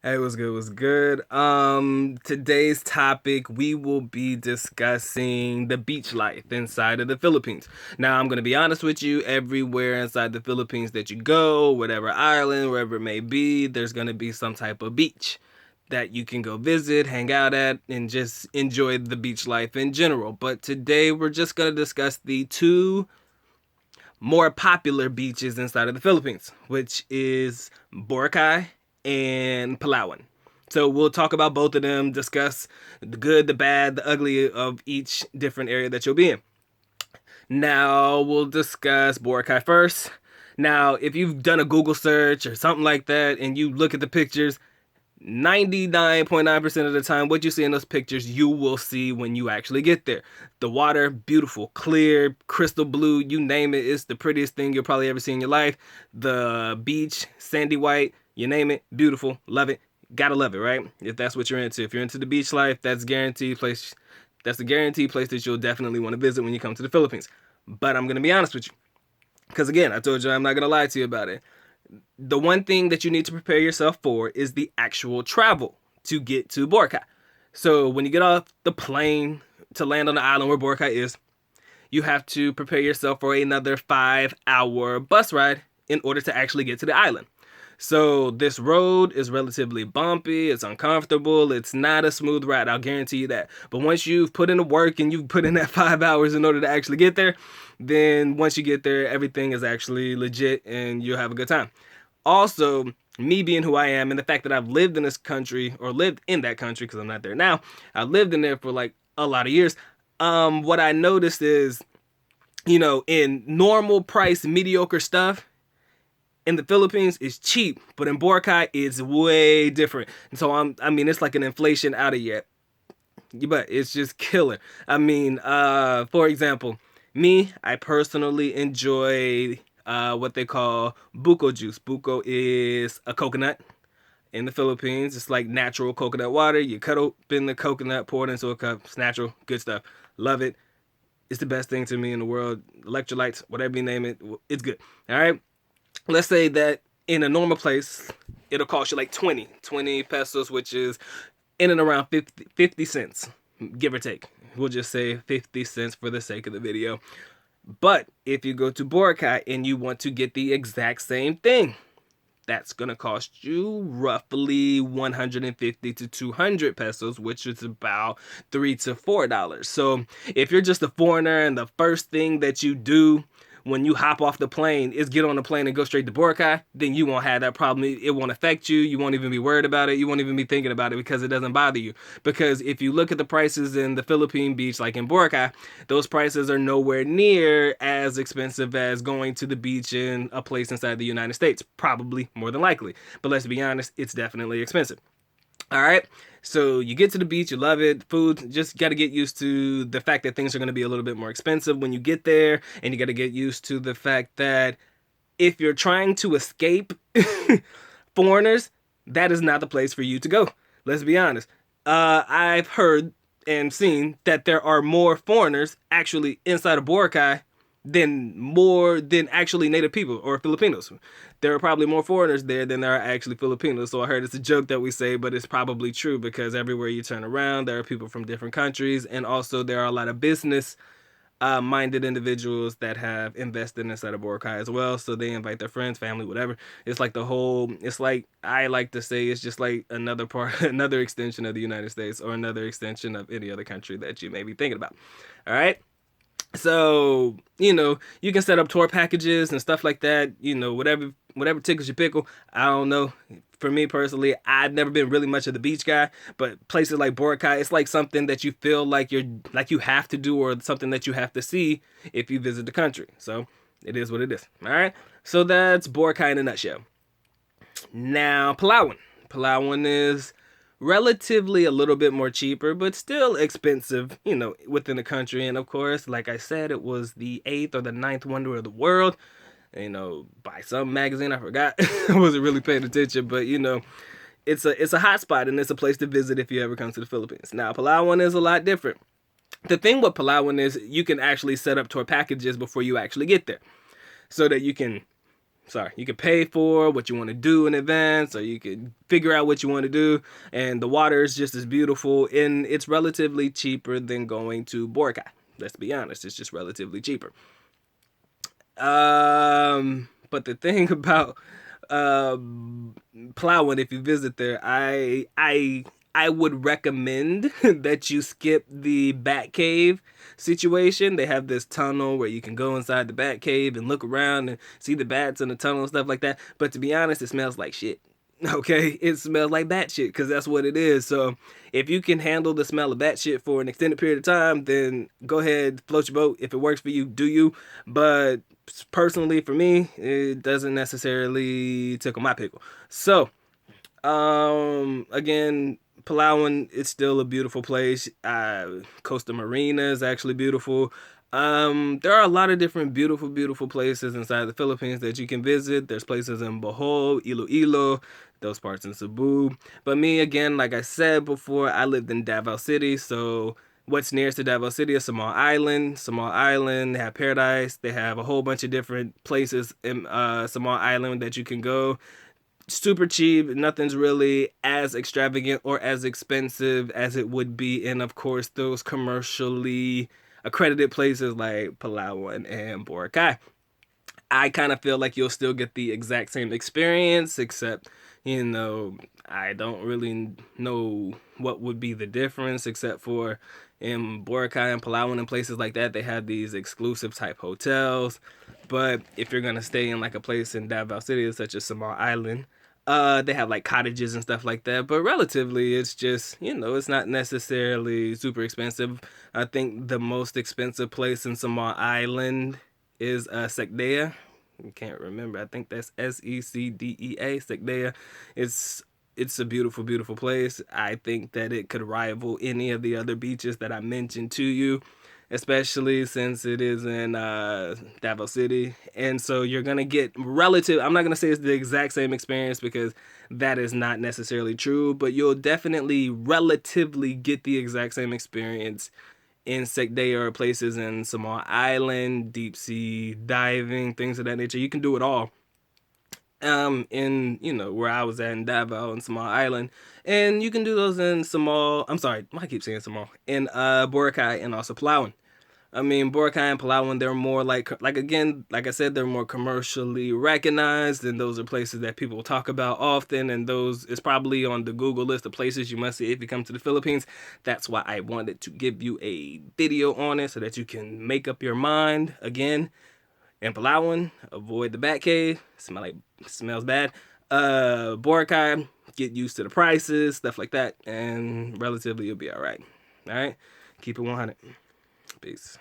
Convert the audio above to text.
Hey, what's good? What's good? Today's topic, we will be discussing the beach life inside of the Philippines. Now, I'm gonna be honest with you, everywhere inside the Philippines that you go, whatever island, wherever it may be, there's gonna be some type of beach that you can go visit, hang out at, and just enjoy the beach life in general. But today we're just gonna discuss the two more popular beaches inside of the Philippines, which is Boracay and Palawan. So we'll talk about both of them, discuss the good, the bad, the ugly of each different area that you'll be in. Now we'll discuss Boracay first. Now, if you've done a Google search or something like that and you look at the pictures, 99.9% of the time, what you see in those pictures, you will see when you actually get there. The water, beautiful, clear, crystal blue, you name it. It's the prettiest thing you'll probably ever see in your life. The beach, sandy white, you name it, beautiful, love it. Gotta love it, right? If that's what you're into. If you're into the beach life, that's guaranteed place. That's a guaranteed place that you'll definitely want to visit when you come to the Philippines. But I'm gonna be honest with you, because again, I told you I'm not gonna lie to you about it. The one thing that you need to prepare yourself for is the actual travel to get to Boracay. So when you get off the plane to land on the island where Boracay is, you have to prepare yourself for another 5 hour bus ride in order to actually get to the island. So this road is relatively bumpy, it's uncomfortable, it's not a smooth ride, I'll guarantee you that. But once you've put in the work and you've put in that 5 hours in order to actually get there, then once you get there, everything is actually legit and you'll have a good time. Also, me being who I am and the fact that I've lived in this country or lived in that country because I'm not there now, I've lived in there for like a lot of years. What I noticed is, in normal price, mediocre stuff, in the Philippines is cheap, but in Boracay it's way different. And so it's like an inflation out of yet. But it's just killer. For example, me, I personally enjoy what they call buko juice. Buko is a coconut in the Philippines. It's like natural coconut water. You cut open the coconut, pour it into a cup. It's natural, good stuff. Love it. It's the best thing to me in the world. Electrolytes, whatever you name it, it's good. All right. Let's say that in a normal place, it'll cost you like 20 pesos, which is in and around 50 cents, give or take. We'll just say 50 cents for the sake of the video. But if you go to Boracay and you want to get the exact same thing, that's going to cost you roughly 150 to 200 pesos, which is about $3 to $4. So if you're just a foreigner and the first thing that you do when you hop off the plane is get on the plane and go straight to Boracay, then you won't have that problem. It won't affect you. You won't even be worried about it. You won't even be thinking about it because it doesn't bother you. Because if you look at the prices in the Philippine beach, like in Boracay, those prices are nowhere near as expensive as going to the beach in a place inside the United States. Probably, more than likely. But let's be honest, it's definitely expensive. All right. So you get to the beach, you love it. Food, just got to get used to the fact that things are going to be a little bit more expensive when you get there. And you got to get used to the fact that if you're trying to escape foreigners, that is not the place for you to go. Let's be honest. I've heard and seen that there are more foreigners actually inside of Boracay than actually native people or Filipinos. There are probably more foreigners there than there are actually Filipinos. So I heard it's a joke that we say, but it's probably true because everywhere you turn around, there are people from different countries, and also there are a lot of business minded individuals that have invested inside of Boracay as well. So they invite their friends, family, whatever. It's like it's like, I like to say, it's just like another part, another extension of the United States or another extension of any other country that you may be thinking about. All right. So, you can set up tour packages and stuff like that, whatever tickles your pickle. I don't know. For me personally, I've never been really much of the beach guy, but places like Boracay, it's like something that you feel like you have to do or something that you have to see if you visit the country. So, it is what it is. All right? So that's Boracay in a nutshell. Now, Palawan. Palawan is relatively a little bit more cheaper, but still expensive, within the country. And of course, like I said, it was the eighth or the ninth wonder of the world, by some magazine. I forgot. I wasn't really paying attention, but it's a hot spot and it's a place to visit if you ever come to the Philippines. Now, Palawan is a lot different. The thing with Palawan is you can actually set up tour packages before you actually get there so that you can sorry, you can pay for what you want to do in advance, or you can figure out what you want to do. And the water is just as beautiful, and it's relatively cheaper than going to Boracay. Let's be honest, it's just relatively cheaper. But the thing about Palawan, if you visit there, I would recommend that you skip the Bat Cave situation. They have this tunnel where you can go inside the Bat Cave and look around and see the bats in the tunnel and stuff like that. But to be honest, it smells like shit. Okay, it smells like bat shit because that's what it is. So if you can handle the smell of bat shit for an extended period of time, then go ahead, float your boat. If it works for you, do you. But personally, for me, it doesn't necessarily tickle my pickle. So again, Palawan, it's still a beautiful place. Costa Marina is actually beautiful. There are a lot of different beautiful places inside the Philippines that you can visit. There's places in Bohol, Iloilo, those parts in Cebu. But me, again, like I said before, I lived in Davao City, so what's nearest to Davao City is Small Island. Small Island, they have Paradise. They have a whole bunch of different places in Small Island that you can go. Super cheap. Nothing's really as extravagant or as expensive as it would be in, of course, those commercially accredited places like Palawan and Boracay. I kind of feel like you'll still get the exact same experience, except, I don't really know what would be the difference, except for in Boracay and Palawan and places like that, they have these exclusive type hotels. But if you're gonna stay in like a place in Davao City, such as Small Island, they have like cottages and stuff like that. But relatively, it's just, it's not necessarily super expensive. I think the most expensive place in Small Island is Secdea. I can't remember. I think that's Secdea. Secdea. It's a beautiful place. I think that it could rival any of the other beaches that I mentioned to you, especially since it is in Davao City. And so you're going to get I'm not going to say it's the exact same experience because that is not necessarily true, but you'll definitely relatively get the exact same experience in Secdea or places in Small Island, deep sea diving, things of that nature. You can do it all in where I was at in Davao and Small Island, and you can do those in I keep saying Small, in Boracay and also Palawan. I mean, Boracay and Palawan, they're more again, like I said, they're more commercially recognized, and those are places that people talk about often, and those is probably on the Google list of places you must see if you come to the Philippines. That's why I wanted to give you a video on it so that you can make up your mind. Again, in Palawan, avoid the Bat Cave. Smells bad. Boracay, get used to the prices, stuff like that, and relatively you'll be all right. All right, keep it 100. Peace.